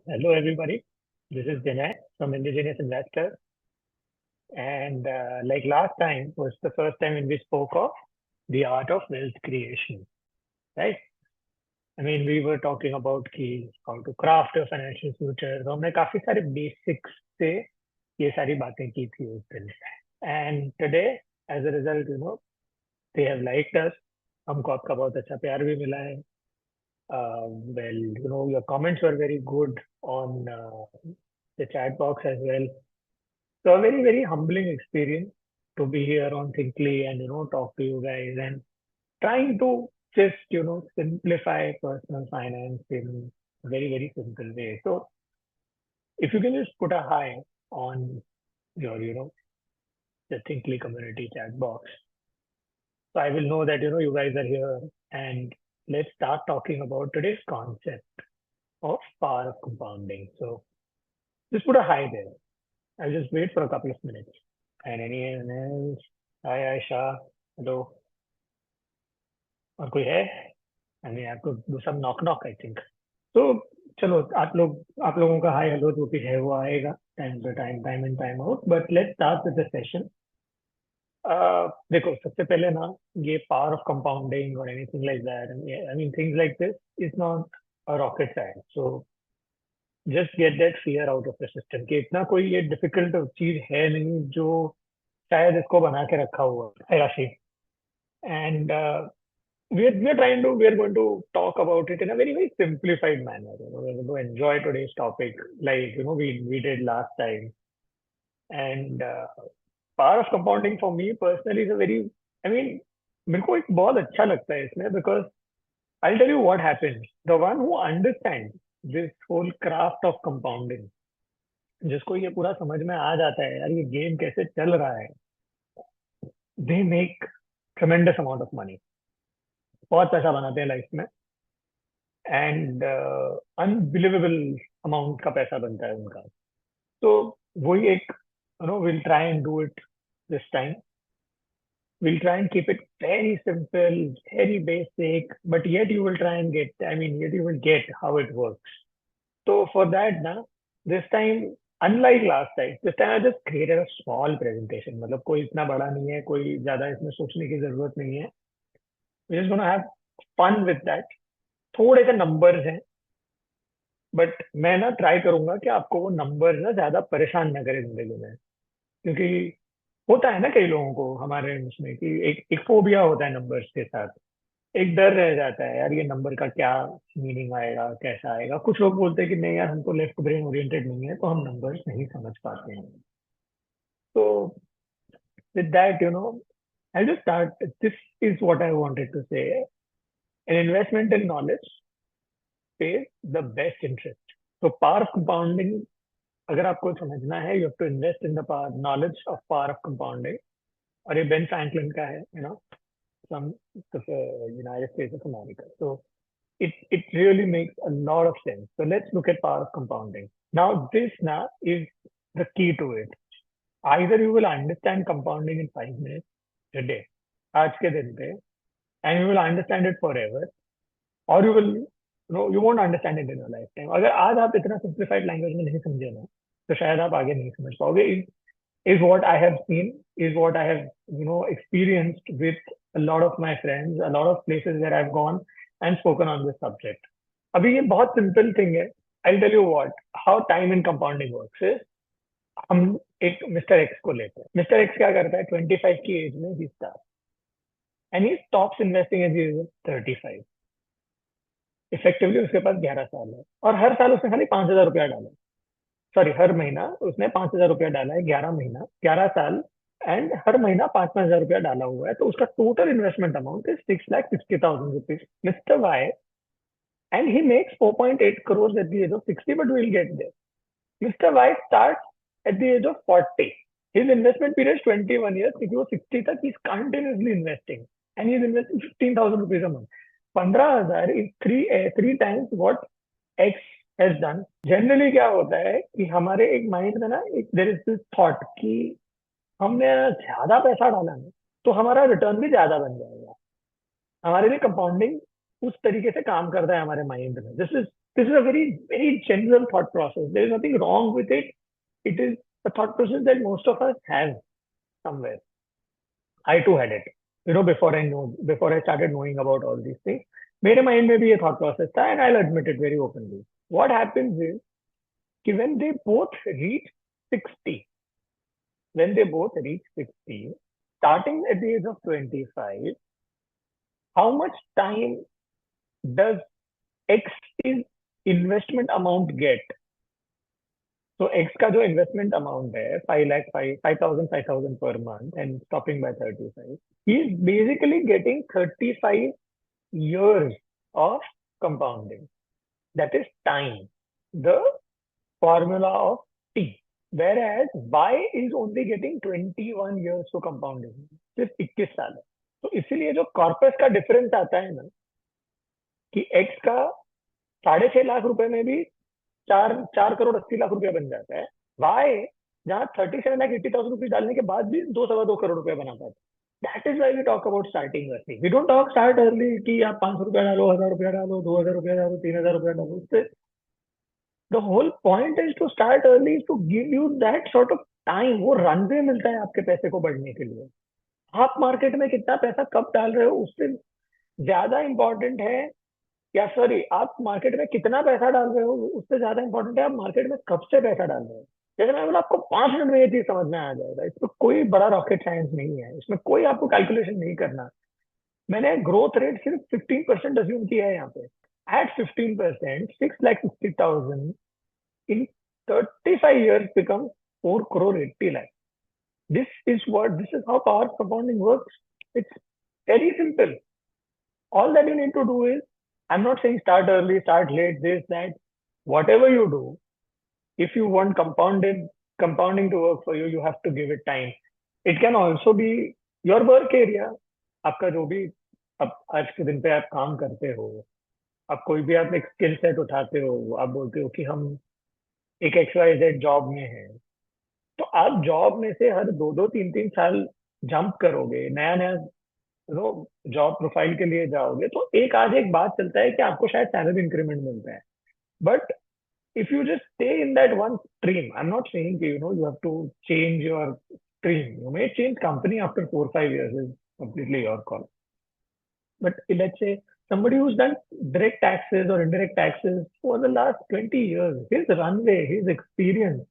Hello everybody. This is Jinay from Indigenous Investor. And like last time was the first time when we spoke of the art of wealth creation, right? I mean, we were talking about key how to craft a financial future. तो हमने काफी सारे basics से ये सारी बातें की थी उस दिन. And today, as a result, they have liked us. हमको आपका बहुत अच्छा प्यार भी मिला है. Your comments were very good on the chat box as well. So a very, very humbling experience to be here on Thinkly and, talk to you guys and trying to just, simplify personal finance in a very, very simple way. So if you can just put a hi on your, the Thinkly community chat box. So I will know that, you guys are here and let's start talking about today's concept of power of compounding. So just put a hi there. I'll just wait for a couple of minutes. And anyone else? Hi, Aisha. Hello. और कोई है? I mean, I have to do some knock, I think. So, चलो आप लोगों का hi hello जो भी है वो आएगा time in time out but let's start with the session. देखो सबसे पहले ना ये पावर ऑफ कंपाउंडिंग और anything like that I mean things like this is not a rocket science. So just get that fear out of the system कि इतना कोई ये डिफिकल्ट चीज है नहीं जो शायद इसको बना के रखा हुआ है राशि. And we are going to talk about it in a very, very simplified manner. We're going to enjoy today's topic like, we did last time. And power of compounding for me personally is a very, I mean, मेरे को एक बहुत अच्छा लगता है इसमें because I'll tell you what happens. The one who understands this whole craft of compounding, जिसको ये पूरा समझ में आ जाता है यार ये गेम कैसे चल रहा है, they make tremendous amount of money. बहुत पैसा बनाते हैं लाइफ में एंड अनबिलीवेबल अमाउंट का पैसा बनता है उनका. तो वही एक will try and do it this time. We'll try and keep it very simple, very basic, but yet you will try and yet you will get how it works. So for that, this time, unlike last time, this time I just created a small presentation. मतलब कोई इतना बड़ा नहीं है, कोई ज्यादा इसमें सोचने की जरूरत नहीं है. We're just gonna have fun with that. थोड़े से नंबर्स हैं बट मैं ना ट्राई करूंगा कि आपको वो नंबर्स ना ज्यादा परेशान ना करें जिंदगी में. क्योंकि होता है ना कई लोगों को हमारे उसमें कि एक फोबिया होता है नंबर्स के साथ. एक डर रह जाता है यार ये नंबर का क्या मीनिंग आएगा कैसा आएगा. कुछ लोग बोलते हैं कि नहीं यार हमको लेफ्ट ब्रेन ओरिएंटेड नहीं है तो हम नंबर्स नहीं समझ पाते हैं. तो with that I just start. This is what I wanted to say. An investment in knowledge pays the best interest. So power of compounding, अगर आपको समझना है, you have to invest in the power knowledge of power of compounding. और ये Ben Franklin का है, from the United States of America. So it really makes a lot of sense. So let's look at power of compounding. Now this now is the key to it. Either you will understand compounding in 5 minutes a day, आज के दिन पे, and you will understand it forever, or you will you won't understand it in your lifetime. अगर आज आप इतना simplified language में नहीं समझे ना तो शायद आप आगे नहीं समझ पाओगे. Is what I have seen, is what I have experienced with a lot of my friends, a lot of places where I've gone and spoken on this subject. अभी ये बहुत simple thing है. I'll tell you how time in compounding works is. हम एक mister x को लेते हैं. Mister x क्या करता है 25 की एज में ही starts and he stops investing at the age of 35. Effectively उसके पास 11 साल है और हर साल उसने खाली 5,000 रुपया डाला. सॉरी, हर महीना उसने 5,000 रुपया डाला है. 11 साल एंड हर महीना 5,000 रुपया डाला हुआ है. तो उसका total investment amount is 6,60,000 rupees. Mister Y and he makes 4.8 crore at the age of 60, but will get there. Mister Y start at the age of 40. His investment period 21 years क्योंकि वो 60 तक he is continuously investing and he is investing 15,000 rupees a month. 15,000 is three times what X has done. Generally क्या होता है कि हमारे एक mind में ना देयर इज दिस थॉट कि हमने ज्यादा पैसा डाला ना तो हमारा रिटर्न भी ज्यादा बन जाएगा. हमारे लिए कंपाउंडिंग उस तरीके से काम करता है हमारे माइंड में. This is This is a very general thought process. There is nothing wrong with it. It is a thought process that most of us have somewhere. I too had it. Before I started knowing about all these things, मेरे mind में भी ये thought process था, and I'll admit it very openly. What happens is कि when they both reach 60, starting at the age of 25, how much time does X is investment amount get? So X का जो investment amount है 5 lakh 5,000 per month and stopping by 35. He is basically getting 35 years of compounding. That is time, the formula of T. Whereas Y is only getting 21 years to compounding. सिर्फ 21 साल है. तो इसीलिए जो corpus का difference आता है ना कि X का 6.5 लाख रुपए में भी 4 करोड़ 80 लाख रुपया बन जाता है. वाई जहाँ 37,80,000 रुपीज डालने के बाद भी 2 सवा 2 करोड़ रुपया बना पाता है. That is why we talk about starting early. We don't talk start early कि आप 500 रुपया डालो, 1,000 रुपया डालो, 2,000 रुपया डालो, 3,000 रुपया डालो. उससे the whole point is to start early, to give you that sort of time. वो रनवे मिलता है आपके पैसे को बढ़ने के लिए. आप मार्केट में कितना पैसा कब डाल रहे हो उससे ज्यादा इंपॉर्टेंट है, या सॉरी आप मार्केट में कितना पैसा डाल रहे हो उससे ज्यादा इंपॉर्टेंट है आप मार्केट में कब से पैसा डाल रहे हो. जैसे मैं बोला आपको 5 मिनट में ये चीज समझ में आ जाएगा. इसमें कोई बड़ा रॉकेट साइंस नहीं है, इसमें कोई आपको कैलकुलेशन नहीं करना. मैंने ग्रोथ रेट सिर्फ 15% अज्यूम किया है यहाँ पे. Eight 15%, 6,60,000 in 35 years becomes 4 crore 80 lakh. This is how power compounding works. It's very simple. All that you need to do is, I'm not saying start early, start late, this, that. Whatever you do, if you want compounding to work for you, you have to give it time. It can also be your work area. आपका जो भी आज के दिन पे आप काम करते हो, आप कोई भी आप एक स्किल सेट उठाते हो, आप बोलते हो कि हम एक XYZ जॉब में हैं, तो आप जॉब में से हर 2-3 साल जंप करोगे, नया नया जॉब प्रोफाइल के लिए जाओगे, तो एक बात चलता है कि आपको शायद सैलरी इंक्रीमेंट मिलता है. But if you just stay in that one stream, I'm not saying you have to change your stream. You may change company after 4-5 years, is completely your call. But let's say somebody who's done direct taxes or indirect taxes for the last 20 years, his runway, his experience,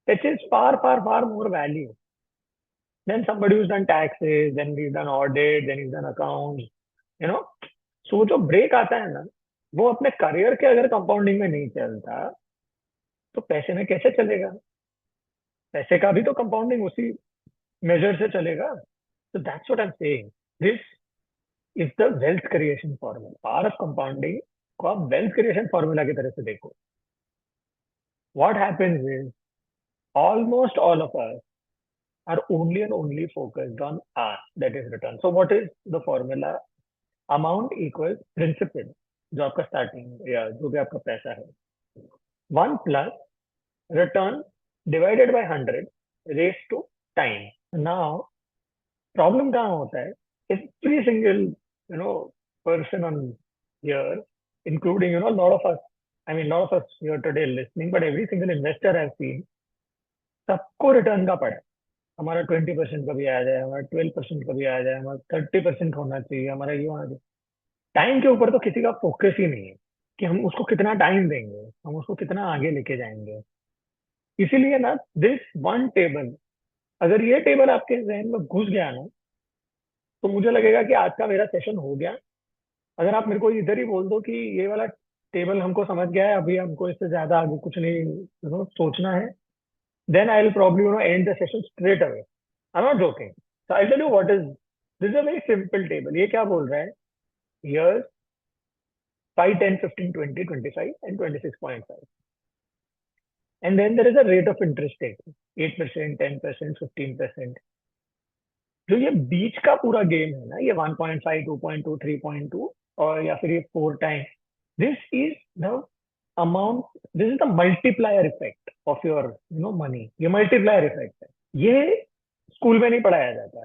that is far more value than somebody who's done taxes, then he's done audit, then he's done accounts, you know. So जो break आता है ना, वो अपने career के अगर compounding में नहीं चलता तो पैसे में कैसे चलेगा. पैसे का भी तो कंपाउंडिंग उसी मेजर से चलेगा. तो that's what I am saying. This is the wealth creation formula. Power of compounding को आप वेल्थ क्रिएशन फॉर्मूला की तरह से देखो. What happens is almost all of us are only and only focused on R, that is return. So what is the formula? Amount equals principal, जो आपका starting या जो भी आपका पैसा है, 1 plus return divided by 100 raised to time. Now problem कहाँ होता है? Every single person on here, including lot of us, I mean lot of us here today listening, but every single investor I've seen, सबको return का पड़ा. हमारा 20% कभी आ जाए, हमारा 12% कभी आ जाए, हमारा 30% होना चाहिए, हमारा ये होना चाहिए. टाइम के ऊपर तो किसी का फोकस ही नहीं है कि हम उसको कितना टाइम देंगे, हम उसको कितना आगे लेके जाएंगे. इसीलिए ना दिस वन टेबल, अगर ये टेबल आपके जहन में घुस गया ना, तो मुझे लगेगा कि आज का मेरा सेशन हो गया. अगर आप मेरे को इधर ही बोल दो कि ये वाला टेबल हमको समझ गया है, अभी हमको इससे ज्यादा आगे कुछ नहीं सोचना है, then I'll probably end the session straight away. I'm not joking. So I'll tell you what is this is a very simple table. ये क्या बोल रहा है? Years 5, 10, 15, 20, 25 and 26.5. And then there is a rate of interest taken, 8%, 10%, 15%. जो ये बीच का पूरा game है ना, ये 1.5, 2.2, 3.2 और या फिर ये 4 times. This is the amount, this is the multiplier effect of your money. ये multiplier effect है. ये स्कूल में नहीं पढ़ाया जाता.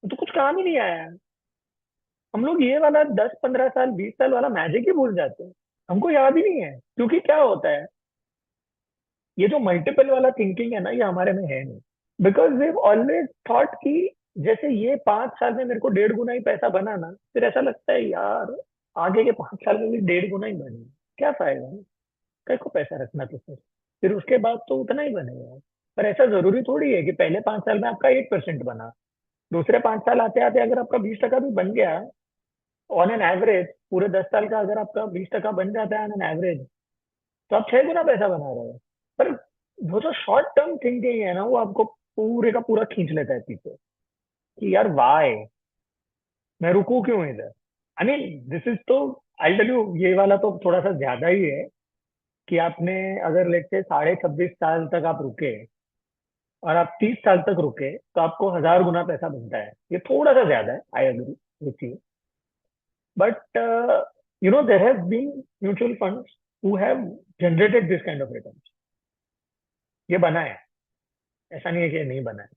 तो कुछ काम ही नहीं आया। हम लोग ये वाला 10 15 साल 20 साल वाला मैजिक ही भूल जाते हैं। हमको याद ही नहीं है, क्योंकि क्या होता है, ये जो मल्टीपल वाला थिंकिंग है ना, ये हमारे में है नहीं। बिकॉज वी ऑलवेज थॉट कि जैसे ये 5 साल में मेरे को 1.5 गुना ही पैसा बना ना, फिर ऐसा लगता है यार आगे के 5 साल में भी 1.5 गुना ही बने, क्या फायदा है, कई को पैसा रखना, तो फिर उसके बाद तो उतना ही बनेगा। पर ऐसा जरूरी थोड़ी है कि पहले 5 साल में आपका 8% बना, दूसरे 5 साल आते आते अगर आपका 20% भी बन गया, ऑन एन एवरेज पूरे 10 साल का अगर आपका 20% बन जाता है ऑन एन एवरेज, तो आप 6 गुना पैसा बना रहे हो। पर वो जो शॉर्ट टर्म थिंकिंग है ना, वो आपको पूरे का पूरा खींच लेता है पीछे, कि यार वाई, मैं रुकू क्यों इधर। आई मीन दिस इज तो, आई टेल यू, ये वाला तो थोड़ा सा ज्यादा ही है, कि आपने अगर लेट से 26.5 साल तक आप रुके और आप 30 साल तक रुके, तो आपको 1000 गुना पैसा बनता है। ये थोड़ा सा ज्यादा है, I agree with you, but there have been mutual funds who have generated this kind of return. ये बना है, ऐसा नहीं है कि ये नहीं बना है।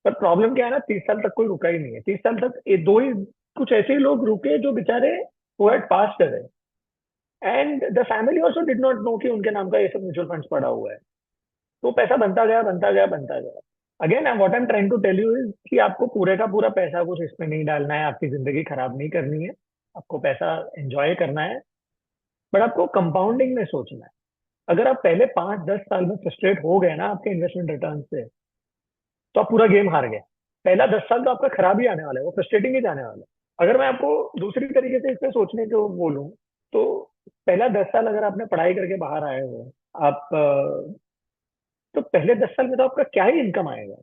पर प्रॉब्लम क्या है ना, 30 साल तक कोई रुका ही नहीं है। 30 साल तक ये दो ही कुछ ऐसे ही लोग रुके जो बेचारे who had passed away, and the family also did not know कि उनके नाम का ये सब म्यूचुअल फंड्स पड़ा हुआ है। तो पैसा बनता गया बनता गया बनता गया। Again what I am trying to tell you is कि आपको पूरे का पूरा पैसा कुछ इसमें नहीं डालना है, आपकी जिंदगी खराब नहीं करनी है, आपको पैसा एंजॉय करना है, बट आपको कंपाउंडिंग में सोचना है। अगर आप पहले 5 10 साल में फ्रस्ट्रेट हो गए ना आपके इन्वेस्टमेंट रिटर्न से, तो आप पूरा गेम हार गए। पहला 10 साल तो आपका खराब ही आने वाला है, वो फ्रस्ट्रेटिंग ही जाने वाला है। अगर मैं आपको दूसरी तरीके से इसमें सोचने को बोलूं, तो पहला 10 साल अगर आपने पढ़ाई करके बाहर आए हो, आप तो पहले 10 साल में तो आपका क्या ही इनकम आएगा।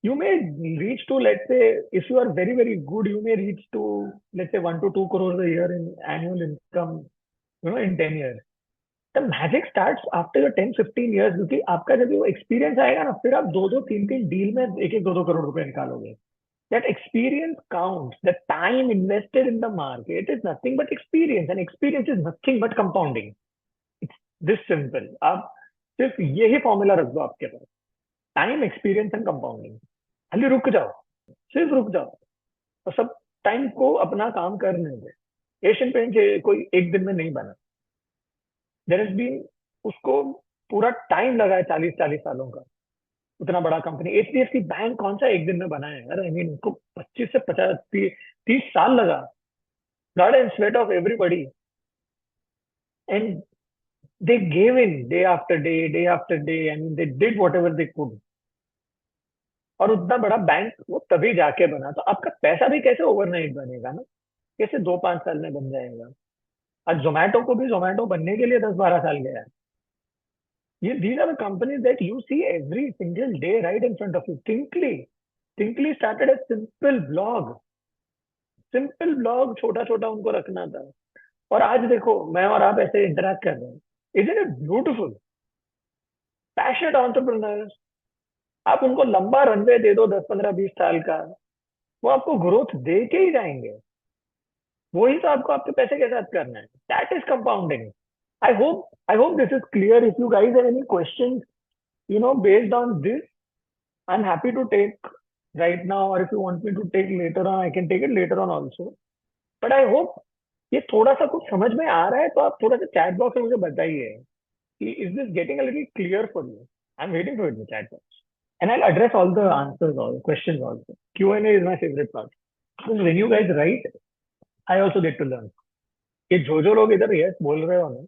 You may reach to, let's say, if you are very very good, you may reach to, let's say, 1 to 2 crores a year in annual income, in 10 years. The magic starts after your 10 15 years, क्योंकि आपका जब वो experience आएगा ना, फिर आप दो दो तीन तीन डील में एक एक दो दो करोड़ रुपए निकालोगे। That experience counts. The time invested in the market is nothing but experience, and experience is nothing but compounding. It's this simple. आप सिर्फ यही फॉर्मूला रख दो आपके पास, टाइम एक्सपीरियंस एंड कंपाउंडिंग। खाली रुक जाओ, सिर्फ रुक जाओ, और सब टाइम को अपना काम करने दो। एशियन पेंट कोई एक दिन में नहीं बना, देर इज बीन, उसको पूरा टाइम लगा है, 40 40 सालों का। उतना बड़ा कंपनी एचडीएफसी बैंक कौन सा एक दिन में बना है, अरे आई मीन उसको 25 से 50 30 साल लगा, blood and sweat of everybody, and they gave in day after day, day after day, and they did whatever they could। और उतना बड़ा बैंक वो तभी जाके बना। तो आपका पैसा भी कैसे ओवरनाइट बनेगा ना, कैसे 2 5 साल में बन जाएगा। आज जोमेटो को भी जोमेटो बनने के लिए 10 12 साल गया है। ये these are the companies that you see every single day right in front of you। Tinkly started a simple blog, छोटा छोटा उनको रखना था, और आज देखो मैं और आप ऐसे इंटरेक्ट कर रहे हैं। Isn't it beautiful, passionate entrepreneurs. आप उनको लंबा रनवे दे दो 10 15 20 साल का, वो आपको ग्रोथ दे के ही जाएंगे। वही तो आपको आपके पैसे के साथ करना है, that is compounding. I hope this is clear. If you guys have any question, based on this, I'm happy to take right now, or if you want me to take later on, I can take it later on also, but I hope ये थोड़ा सा कुछ समझ में आ रहा है, तो आप थोड़ा सा चैट बॉक्स में मुझे बताइए कि is this getting a little clear for you. I am waiting for it in chat box, and I'll address all the answers, all questions also. Q&A is my favorite part, because when you guys write, I also get to learn। ये जो लोग इधर yes बोल रहे हो ना,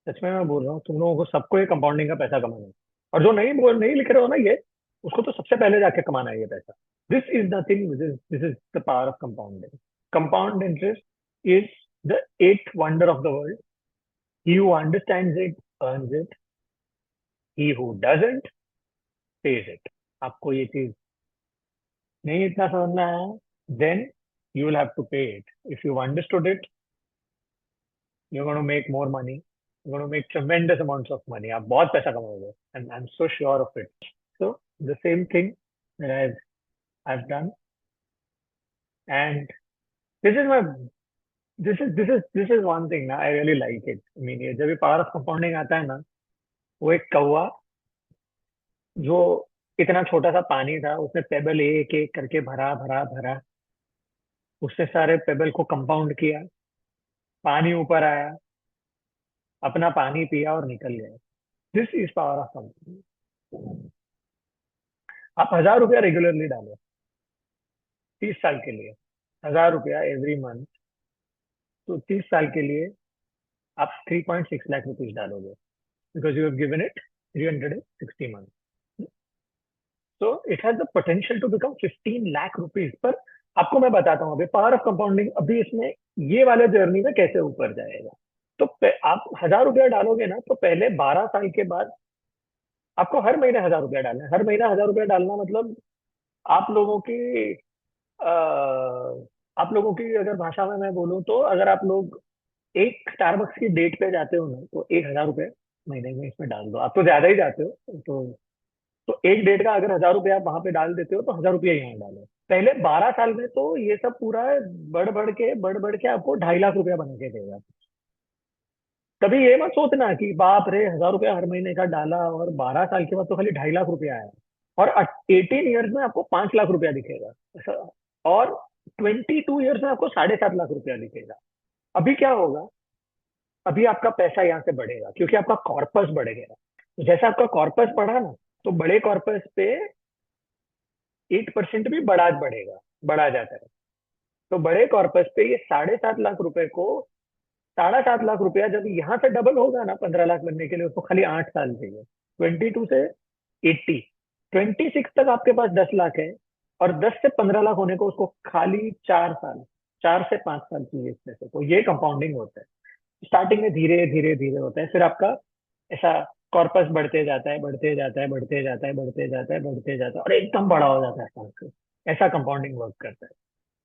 सच में मैं बोल रहा हूँ, तुम लोगों को सबको ये कंपाउंडिंग का पैसा कमाना है। और जो नहीं लिख रहे हो ना ये, उसको तो सबसे पहले जाके कमाना है ये पैसा। This is nothing, this is the power of compounding. Compound interest is the eighth wonder of the world. He who understands it earns it, he who doesn't pays it. आपको ये चीज नहीं इतना समझना है, then you will have to pay it. If you've understood it, you're going to make more money. You're going to make tremendous amounts of money. आप बहुत पैसा कमाओगे, and I'm so sure of it. So the same thing that I've done, and this is my this is one thing ना, I really like it। I mean ये जब भी power of compounding आता है ना, वो एक कौवा जो इतना छोटा सा पानी था, उसने पेबल एक एक करके भरा भरा भरा, उसने सारे पेबल को कंपाउंड किया, पानी ऊपर आया, अपना पानी पिया और निकल गया। This is power of compounding. आप 1,000 रुपया रेगुलरली डालो 30 साल के लिए, 1,000 रुपया एवरी मंथ, तो 30 साल के लिए आप 3.6 लाख रुपीज डालोगे, because you have given it 360 month. तो it has the potential to become 15 lakh rupees. पर आपको मैं बताता हूँ अभी पावर ऑफ कंपाउंडिंग, अभी इसमें ये वाले जर्नी में कैसे ऊपर जाएगा। तो आप 1,000 रुपया डालोगे ना, तो पहले 12 साल के बाद आपको हर महीने 1,000 रुपया डालना है। हर महीना 1,000 रुपया डालना मतलब आप लोगों की आप लोगों की अगर भाषा में मैं बोलूँ, तो अगर आप लोग एक स्टारबक्स की डेट पे जाते हो ना, तो 1,000 रुपये महीने में इसमें डाल दो। आप तो ज्यादा ही जाते हो, तो एक डेट का अगर 1,000 रुपया आप वहां पे डाल देते हो, तो 1,000 रुपया यहाँ डालो। पहले 12 साल में तो ये सब पूरा बढ़ बढ़ के आपको 2.5 लाख रुपया बना के देगा। कभी ये मत सोचना कि बाप रे 1,000 रुपया हर महीने का डाला और 12 साल के बाद तो खाली 2.5 लाख रुपया आया, और 18 ईयर्स में आपको 5 लाख रुपया दिखेगा ऐसा, और 22 ईयर्स में आपको 7.5 लाख रुपया दिखेगा। अभी क्या होगा, अभी आपका पैसा यहाँ से बढ़ेगा क्योंकि आपका कॉर्पस बढ़ गया। जैसे आपका कॉर्पस बढ़ा ना, तो बड़े कॉर्पस पे 8% भी बढ़ा जाता है। तो बड़े कॉर्पस पे ये 7.5 लाख रुपए को, 7.5 लाख रुपया जब यहाँ से डबल होगा ना 15 लाख बनने के लिए, उसको खाली 8 साल चाहिए। 22 से 80, 26 तक आपके पास 10 लाख है, और 10 से 15 लाख होने को उसको खाली 4 साल, 4 से 5 साल चाहिए इसमें से। तो ये कंपाउंडिंग होता है। स्टार्टिंग में धीरे धीरे धीरे होता है, फिर आपका ऐसा कॉर्पस बढ़ते जाता है, बढ़ते जाता है, बढ़ते जाता है, बढ़ते जाता है, बढ़ते जाता है, और एकदम बड़ा हो जाता है अचानक से। ऐसा कंपाउंडिंग वर्क करता है।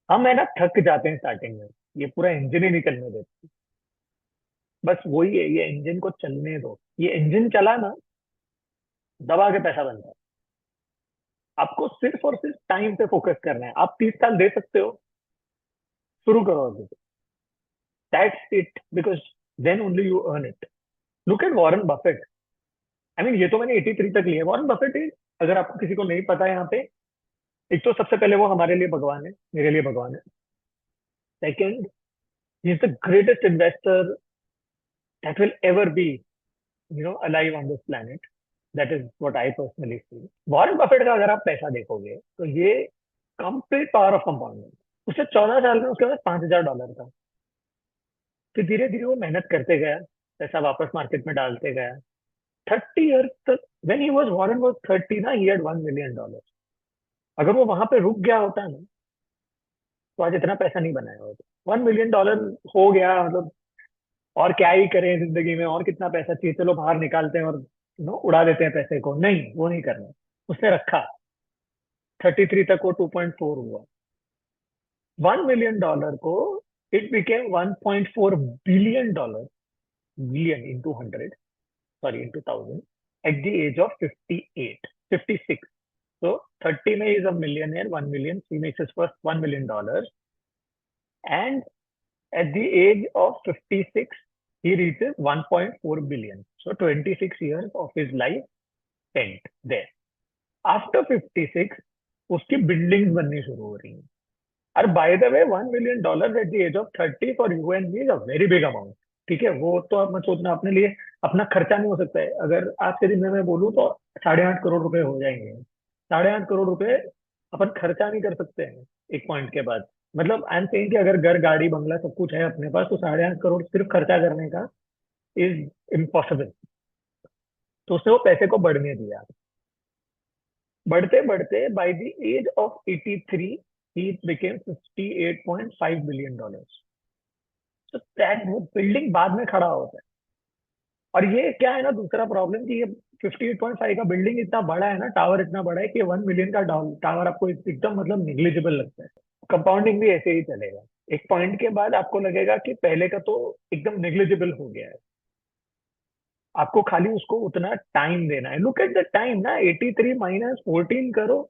हम है ना थक जाते हैं स्टार्टिंग में, ये पूरा इंजन ही नहीं चलने देते। बस वही है, ये इंजन को चलने दो। ये इंजन चला ना, दबा के पैसा बनता है। आपको सिर्फ और सिर्फ टाइम पे फोकस करना है। आप 30 साल दे सकते हो, शुरू करो अभी। That's it, because then only you earn it. Look at Warren Buffett. I mean ये तो मैंने 83 तक लिया है। वॉरेन बफेट इज, अगर आपको किसी को नहीं पता है यहाँ पे, एक तो सबसे पहले वो हमारे लिए भगवान है, मेरे लिए भगवान है। Second, he is the greatest investor that will ever be alive on this planet. That is what I personally feel. Warren Buffett का अगर आप पैसा देखोगे, तो ये कंप्लीट पावर ऑफ कंपाउंडिंग। उसने 14 साल में उसके पास $5,000 था। फिर धीरे धीरे वो मेहनत करते गया, पैसा वापस मार्केट में डालते गया। 30 ईयर्स तक, when he was Warren was 30 ना, ही हैड $1 million। अगर वो वहां पे रुक गया होता ना, तो आज इतना पैसा नहीं बनाया होता। $1 million हो गया मतलब, और क्या ही करें जिंदगी में, और कितना पैसा चाहिए, चलो बाहर निकालते हैं और उड़ा देते हैं पैसे को। नहीं, वो नहीं करना। उसने रखा, 33 तक वो 2.4 हुआ। $1 million को it became $1.4 billion, billion into 100, sorry into 1000, at the age of 58, 56। So 30 में is a millionaire, 1 million. He makes his first $1 million, and at the age of 56, he reaches 1.4 billion. So 26 years of his life spent there. After 56, उसकी buildings बननी शुरू हो रही हैं। और by the way $1 million at the age of 30 for you and me is a very big amount. ठीक है, वो तो आप मत सोचना अपने लिए अपना खर्चा नहीं हो सकता है। अगर आज के दिन में मैं बोलूँ तो 8.5 करोड़ रुपए हो जाएंगे। 8.5 करोड़ रुपए अपन खर्चा नहीं कर सकते हैं एक पॉइंट के बाद। मतलब आई एम सेइंग कि अगर घर गाड़ी बंगला सब कुछ है अपने पास, तो 8.5 करोड़ सिर्फ खर्चा करने का इज इम्पॉसिबल। तो उसने वो पैसे को बढ़ने दिया। बढ़ते बढ़ते by the age of 83, he became $58.5 billion। तो दैट, वो बिल्डिंग बाद में खड़ा होता है। और ये क्या है ना, दूसरा प्रॉब्लम कि ये 58.5 का बिल्डिंग इतना बड़ा है ना, टावर इतना बड़ा है कि 1 मिलियन का टावर आपको एकदम मतलब निग्लिजिबल लगता है। कंपाउंडिंग भी ऐसे ही चलेगा। एक पॉइंट के बाद आपको लगेगा कि पहले का तो एकदम निग्लिजिबल हो गया है। आपको खाली उसको उतना टाइम देना है। लुक एट द टाइम ना, 83 माइनस 14 करो,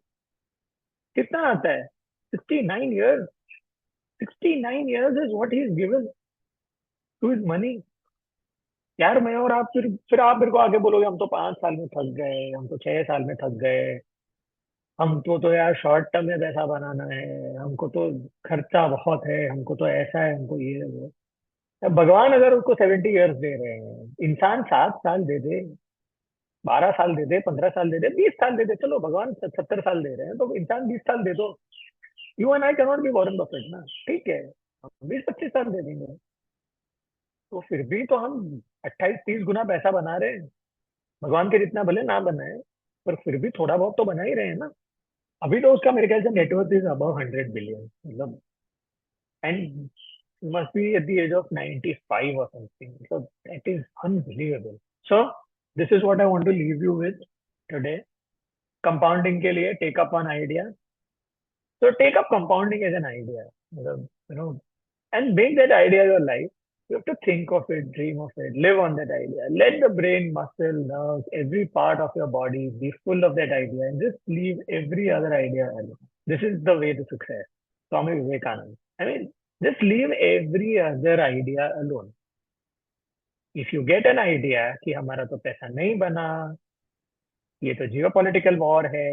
कितना आता है? 69 years. 69 years is what he is given to his money. यार मैं और आप, फिर आप मेरे को आगे बोलोगे हम तो 5 साल में थक गए, हम तो 6 साल में थक गए। हमको तो यार शॉर्ट टर्म में पैसा बनाना है, हमको तो खर्चा बहुत है, हमको तो ऐसा है, हमको ये है, वो। अब भगवान अगर उसको 70 ईयर्स दे रहे हैं, इंसान 7 साल दे दे, 12 साल दे दे, 15 साल दे दे, 20 साल दे दे, चलो भगवान 70 साल दे रहे हैं तो इंसान 20 साल दे दो। You and I cannot be Warren Buffett ना, ठीक है, हम 20-25 साल दे देंगे। तो फिर भी तो हम 28-30 गुना पैसा बना रहे हैं। भगवान के जितना भले ना बनाए, पर फिर भी थोड़ा बहुत तो बना ही रहे हैं ना। अभी तो उसका मेरे ख्याल से नेटवर्थ इज अबव 100 बिलियन, मतलब, and must be at the age of 95 or something. So that is unbelievable. So this is what I want to leave you with today. Compounding के लिए take up one idea. So take up compounding as an idea. मतलब, you know, and make that idea your life. You have to think of it, dream of it, live on that idea. Let the brain, muscle, nerves, every part of your body be full of that idea, and just leave every other idea alone. This is the way to success. Swami Vivekananda. I mean, just leave every other idea alone. If you get an idea कि हमारा तो पैसा नहीं बना, ये तो जियो political war है,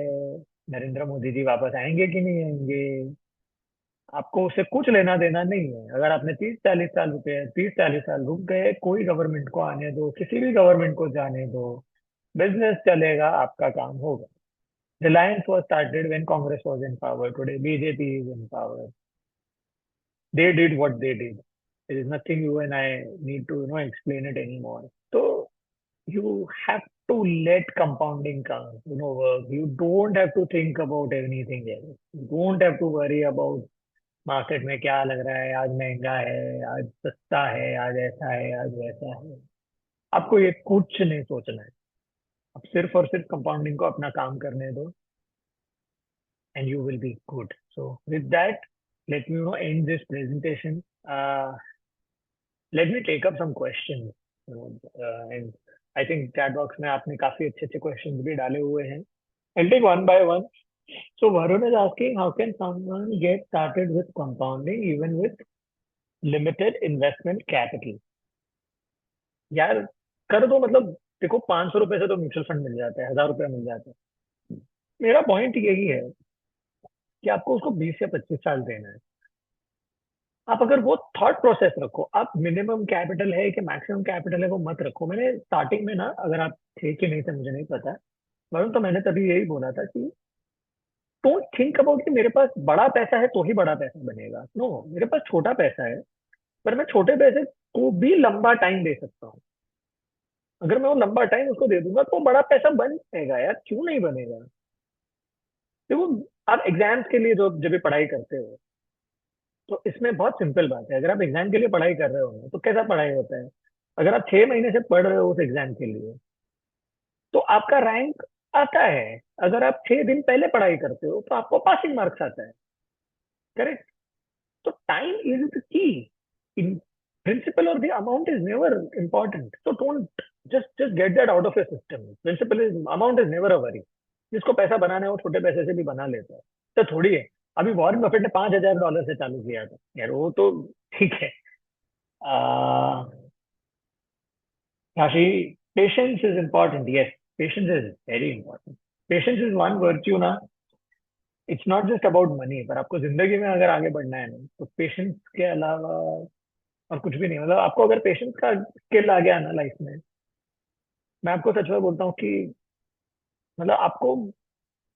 नरेंद्र मोदी जी वापस आएंगे कि नहीं आएंगे, आपको उससे कुछ लेना देना नहीं है। अगर आपने 30-40 साल रुक गए, कोई गवर्नमेंट को आने दो, किसी भी गवर्नमेंट को जाने दो, बिजनेस चलेगा, आपका काम होगा। Reliance was started when Congress was in power, today BJP is in power. They did what they did. There is nothing you and I need to, explain it anymore. So you have to let compounding come, work. You don't have to think about anything else. You don't have to worry about market में क्या लग रहा है, आज महंगा है, आज सस्ता है, आज ऐसा है, आज वैसा है। आपको ये कुछ नहीं सोचना है। आप सिर्फ और सिर्फ कंपाउंडिंग को अपना काम करने दो, and you will be good. So with that, let me end this presentation. Let me take up some questions. And I think chat box में आपने काफी अच्छे अच्छे questions भी डाले हुए हैं. I'll take one by one. So Varun is asking, how can someone get started with compounding even with limited investment capital? यार, कर दो, मतलब देखो, 500 रुपए से तो म्यूचुअल फंड मिल जाता है, 1000 रुपया मिल जाता है। मेरा पॉइंट यही है कि आपको उसको 20 या 25 साल देना है। आप अगर वो थॉट प्रोसेस रखो, आप मिनिमम कैपिटल है कि मैक्सिमम कैपिटल है वो मत रखो। मैंने स्टार्टिंग में ना, अगर आप थे कि नहीं थे मुझे नहीं पता, वरुण, तो मैंने तभी यही बोला था कि डोंट थिंक अबाउट कि मेरे पास बड़ा पैसा है तो ही बड़ा पैसा बनेगा। नो, मेरे पास छोटा पैसा है, पर मैं छोटे पैसे को भी लंबा टाइम दे सकता हूँ। अगर मैं वो लंबा टाइम उसको दे दूंगा तो बड़ा पैसा बन जाएगा यार, क्यों नहीं बनेगा। देखो, आप एग्जाम्स के लिए जो जब भी पढ़ाई करते हो, तो इसमें बहुत सिंपल बात है। अगर आप एग्जाम के लिए पढ़ाई कर रहे हो ना, तो कैसा पढ़ाई होता है? अगर आप 6 महीने से पढ़ रहे हो उस एग्जाम के लिए, तो आपका रैंक आता है। अगर आप 6 दिन पहले पढ़ाई करते हो तो आपको पासिंग मार्क्स आता है। करेक्ट? तो time is the key in principal, और the amount is never important. तो don't, just get that out of your system. Principal is, amount is never a worry. जिसको पैसा बनाना है वो छोटे पैसे से भी बना लेता है। तो थोड़ी है। अभी वॉरेन बफेट ने $5000 से चालू किया था यार, वो तो ठीक है। Uh, Rashi, patience is important. Yes, patience is very important. Patience is one virtue ना. It's not just about money, पर आपको जिंदगी में अगर आगे बढ़ना है ना, तो पेशेंस के अलावा और कुछ भी नहीं। मतलब आपको अगर पेशेंस का स्किल आ गया ना लाइफ में, मैं आपको सच में बोलता हूँ कि मतलब आपको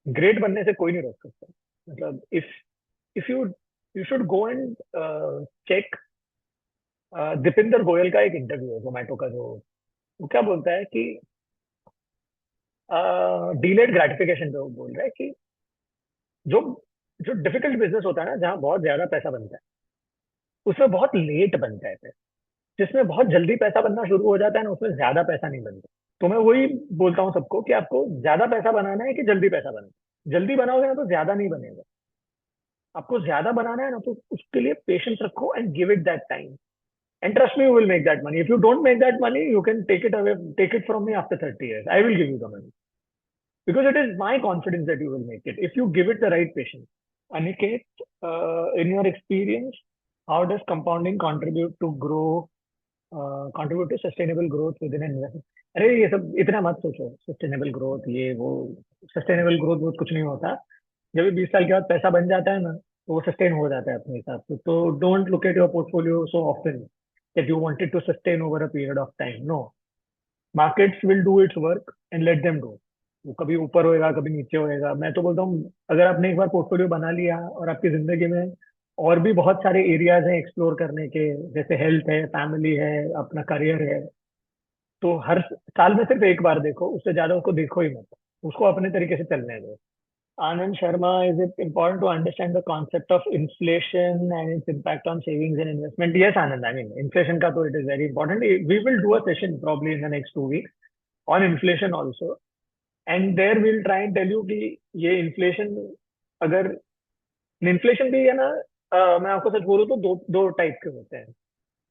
ग्रेट बनने से कोई नहीं रोक सकता। मतलब if you should go and check Deepinder Goyal का एक इंटरव्यू है जोमेटो का, जो वो क्या बोलता है कि डिलेड ग्रेटिफिकेशन पे वो बोल रहा है कि जो जो डिफिकल्ट बिजनेस होता है ना, जहाँ बहुत ज्यादा पैसा बनता है, उसमें बहुत लेट बनता है पैसा। जिसमें बहुत जल्दी पैसा बनना शुरू हो जाता है ना, उसमें ज्यादा पैसा नहीं बनता। तो मैं वही बोलता हूँ सबको कि आपको ज्यादा पैसा बनाना है कि जल्दी पैसा बनाना। जल्दी बनाओगे ना तो ज्यादा नहीं बनेगा। आपको ज्यादा बनाना है ना, तो उसके लिए पेशेंस रखो and give it that time. And trust me, you will make that money. If you don't make that money, you can take it away, take it from me after 30 years। I will give you the money, because it is my confidence that you will make it if you give it the right patience. Aniket, in your experience, how does compounding contribute to sustainable growth within an investment? अरे ये सब इतना मत सोचो, sustainable growth ये वो। Sustainable growth बहुत कुछ नहीं होता। जब भी 20 साल के बाद पैसा बन जाता है ना, तो वो सस्टेन हो जाता है अपने हिसाब से। तो don't look at your portfolio so often that you wanted to sustain over a period of time. No, markets will do its work and let them do. वो कभी ऊपर होएगा, कभी नीचे होएगा। मैं तो बोलता हूँ, अगर आपने एक बार पोर्टफोलियो बना लिया और आपकी जिंदगी में और भी बहुत सारे एरियाज हैं एक्सप्लोर करने के, जैसे हेल्थ है, फैमिली है, अपना करियर है, तो हर साल में सिर्फ एक बार देखो, उससे ज्यादा उसको देखो ही मत। उसको अपने तरीके से चलने दो। Anand Sharma, is it important to understand the concept of inflation and its impact on savings and investment? Yes, Anand. I mean, inflation ka to it is very important. We will do a session probably in the next 2 weeks on inflation also, and there we'll try and tell you कि ये inflation, अगर inflation भी है ना, मैं आपको सच बोलूँ तो दो दो टाइप के होते हैं।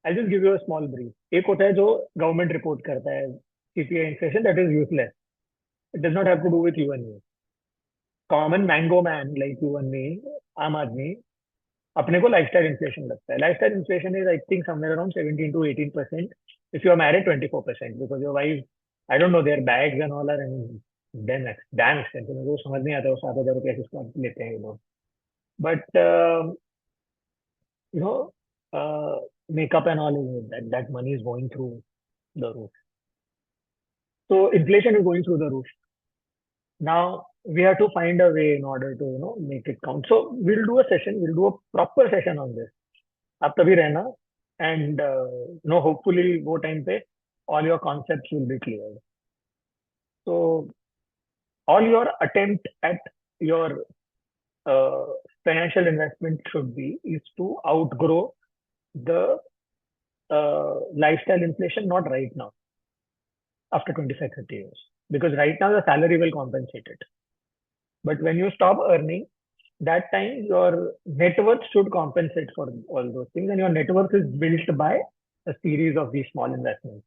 I'll just give you a small brief। एक होता है जो गवर्नमेंट रिपोर्ट करता है, CPI inflation, that is useless। It does not have to do with you and me। Common mango man like you and me, आम आदमी, अपने को लाइफस्टाइल इन्फ्लेशन लगता है। Lifestyle inflation is I think somewhere around 17 to 18%। If you are married 24%, because your wife, I don't know their bags and all are then damn expensive. मुझे वो समझ नहीं आता वो 7,000 रुपये किसको लेते हैं ये लोग। But you know, makeup and all is that money is going through the roof. So inflation is going through the roof. Now we have to find a way in order to make it count. So we'll do a session, we'll do a proper session on this। आप तभी रहना, and hopefully वो time पे all your concepts will be clear। So all your attempt at your uh, financial investment should be is to outgrow the lifestyle inflation, not right now, after 25, 30 years, because right now the salary will compensate it. But when you stop earning, that time your net worth should compensate for all those things, and your net worth is built by a series of these small investments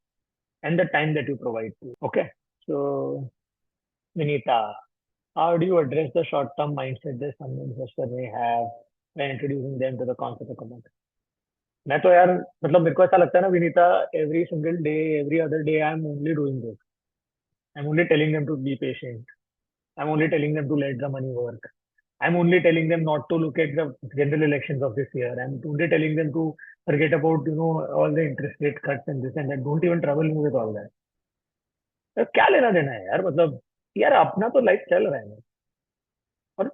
and the time that you provide to. Okay, so Vinita, how do you address the short-term mindset that some investor may have by introducing them to the concept of command? मैं तो यार, मतलब मेरे को ऐसा लगता है ना Vineeta, every single day, every other day I am only doing this. I am only telling them to be patient. I am only telling them to let the money work. I'm only telling them not to look at the general elections of this year. I'm only telling them to forget about, all the interest rate cuts and this and that. Don't even trouble me with all that। यार क्या लेना देना है यार, मतलब यार अपना तो लाइफ चल रहा है ना। और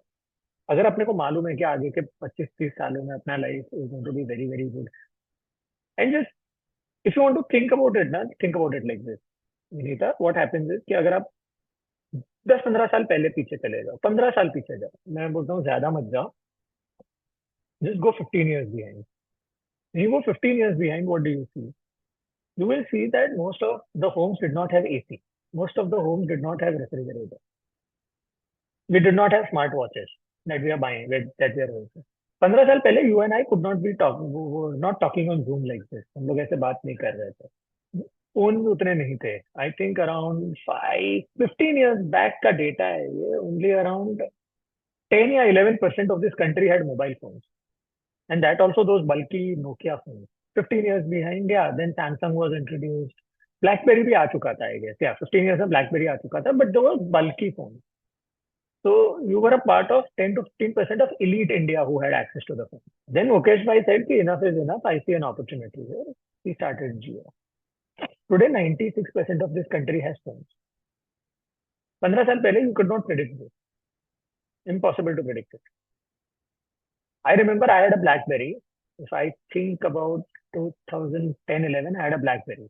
अगर अपने को मालूम है कि आगे के 25-30 सालों में अपना life is going to be very very good, and just if you want to think about it ना, think about it like this Vinita. What happens is कि अगर आप 10-15 साल पहले पीछे चले जाओ, 15 साल पीछे जाओ, मैं बोलता हूँ ज्यादा मत जाओ, just go 15 years behind। You go 15 years behind, what do you see? You will see that most of the homes did not have AC. Most of the homes did not have refrigerator। We did not have smart watches that we are buying, that we are using। 15 साल पहले you and I could not be not talking on Zoom like this। हम लोग ऐसे बात नहीं कर रहे थे। फोन उतने नहीं थे। I think around 15 years back का डेटा है ये। ओनली अराउंड 10 या 11% of this country had mobile phone, and that also those bulky Nokia phones। 15 years behind, yeah, then Samsung was introduced। BlackBerry भी आ चुका था, I guess। Yeah, 15 years में BlackBerry आ चुका था, but they were bulky phones। So you were a part of 10 to 15% of elite India who had access to the phone। Then Mukesh Bhai said कि enough is enough, I see an opportunity here। He started Jio। Today 96% of this country has phones। 15 साल पहले you could not predict this। Impossible to predict it। I remember I had a BlackBerry। If I think about 2010-11, I had a BlackBerry।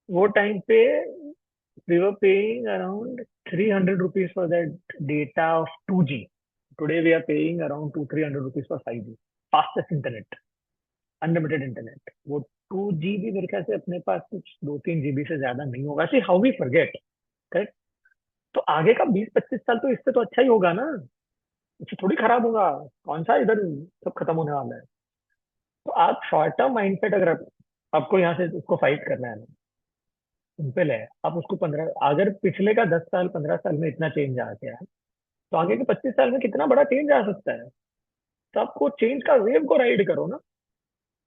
वो time पे we were paying around 300 rupees for that data of 2G। Today we are paying around 200-300 rupees for 5G, fastest internet, unlimited internet। वो 2 GB मेरे ख्याल से अपने पास कुछ 2-3 GB से ज्यादा नहीं होगा। See how we forget। Correct. तो आगे का 20-25 साल तो इससे तो अच्छा ही होगा ना, इससे थोड़ी खराब होगा। कौन सा इधर सब खत्म होने वाला है। तो आप शॉर्ट टर्म माइंडसेट, अगर आपको यहाँ से उसको फाइट करना है ना, सिंपल है। आप उसको 15, अगर पिछले का 10 साल 15 साल में इतना चेंज आ गया है, तो आगे के 25 साल में कितना बड़ा चेंज आ सकता है। तो आपको चेंज का वेव को राइड करो ना,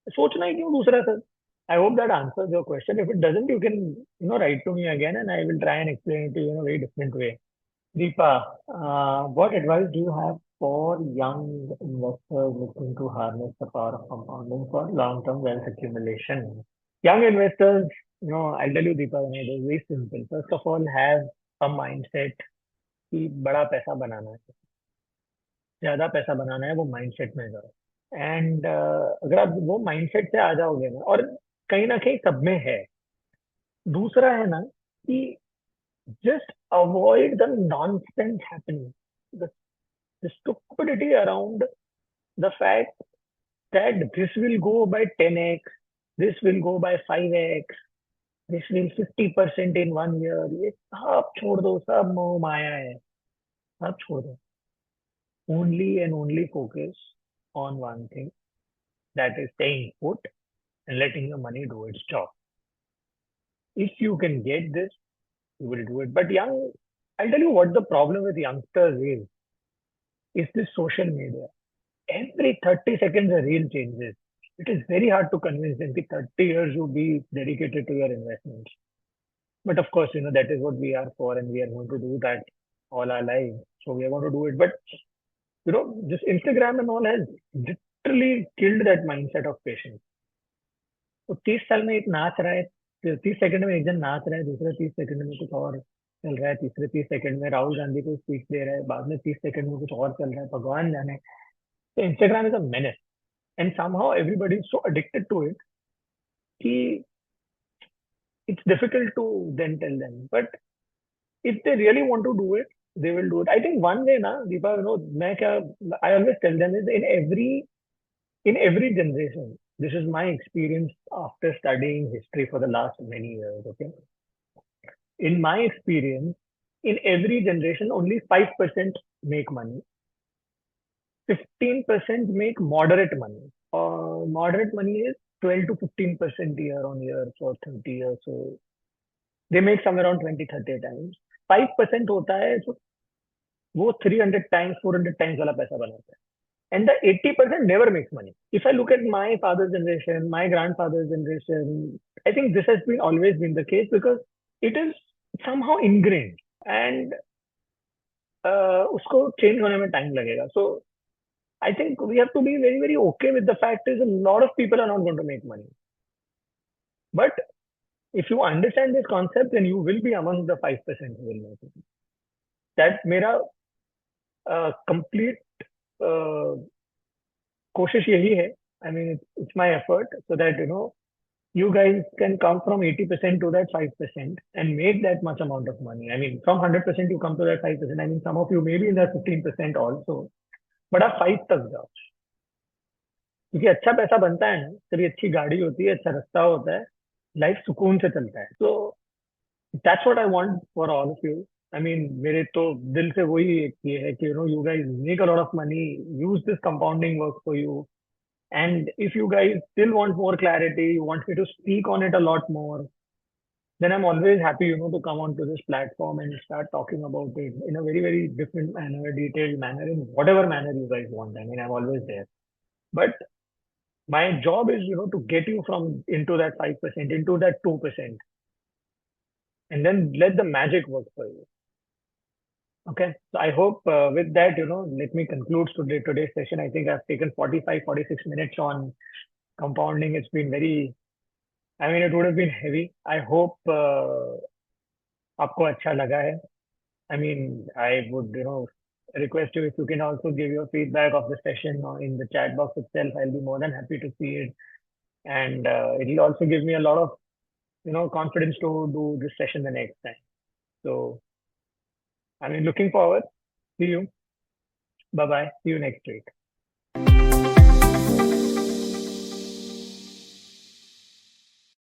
सोचना ही क्यों दूसरा sir. I hope that answers your question. If it doesn't, you can, write to me again and I will try and explain it to you in a very different way. Deepa, what advice do you have for young investors looking to harness the power of compounding for long-term wealth accumulation? Young investors, I'll tell you, Deepa, it is very simple. First of all, have a mindset कि बड़ा पैसा बनाना है, ज्यादा पैसा बनाना है, वो mindset में जाओ। एंड अगर आप वो माइंडसेट से आ जाओगे ना, और कहीं ना कहीं सब में है। दूसरा है ना कि just avoid the nonsense happening, the stupidity around the fact that this will go by 10x, this will go by 5x, this will 50% in 1 year। ये सब छोड़ दो, सब मोह माया है, सब छोड़ दो। Only and only focus on one thing, that is staying put and letting your money do its job. If you can get this, you will do it. But I'll tell you what the problem with youngsters is this social media. Every 30 seconds a reel changes. It is very hard to convince them that 30 years you be dedicated to your investments. But of course, that is what we are for, and we are going to do that all our lives. So we are going to do it. But this Instagram and all has literally killed that mindset of patience. तो 30 साल में एक नाच रहा है, 30 second में एक जन नाच रहा है, दूसरे 30 सेकंड में कुछ और चल रहा है, तीसरे 30 सेकंड में राहुल गांधी को स्पीच दे रहा है, बाद में 30 सेकंड में कुछ और चल रहा है, भगवान जाने। तो Instagram is a menace, and somehow everybody is so addicted to it कि it's difficult to then tell them. But if they really want to do it, they will do it. I think one way na, Deepa, मैं क्या, I always tell them is in every generation, this is my experience after studying history for the last many years, okay? In my experience, in every generation, only 5% make money, 15% make moderate money. Moderate money is 12 to 15% year on year for 30 years. So they make somewhere around 20, 30 times. 5% होता है जो वो 300 times, 400 times वाला पैसा बनाता है. And the 80% never makes money. If I look at my father's generation, my grandfather's generation, I think this has been always been the case because it is somehow ingrained, and उसको change होने में time लगेगा. So I think we have to be very, very okay with the fact is a lot of people are not going to make money. But if you understand this concept, then you will be among the 5% who will make it. That मेरा complete कोशिश यही है. I mean, it's my effort so that you guys can come from 80% to that 5% and make that much amount of money. I mean, from 100% you come to that 5%. I mean, some of you may be in that 15% also, but आप 5 तक जाओ. क्योंकि अच्छा पैसा बनता है ना, तभी अच्छी गाड़ी होती है, अच्छा रास्ता होता है, लाइफ सुकून से चलता है. तो that's what I want for all of you. I mean, मेरे तो दिल से वही एक ये है कि you guys make a lot of money, use this compounding work for you. And if you guys still want more clarity, you want me to speak on it a lot more, then I'm always happy, to come onto this platform and start talking about it in a very, very different manner, detailed manner, in whatever manner you guys want. I mean, I'm always there. But my job is, to get you from into that 5%, into that 2%, and then let the magic work for you. Okay. So I hope with that, let me conclude today's session. I think I've taken 45, 46 minutes on compounding. It's been very, I mean, it would have been heavy. I hope आपको अच्छा लगा है. I mean, I would, request you if you can also give your feedback of the session or in the chat box itself. I'll be more than happy to see it. And it'll also give me a lot of, confidence to do this session the next time. So, I mean, looking forward. See you. Bye bye. See you next week.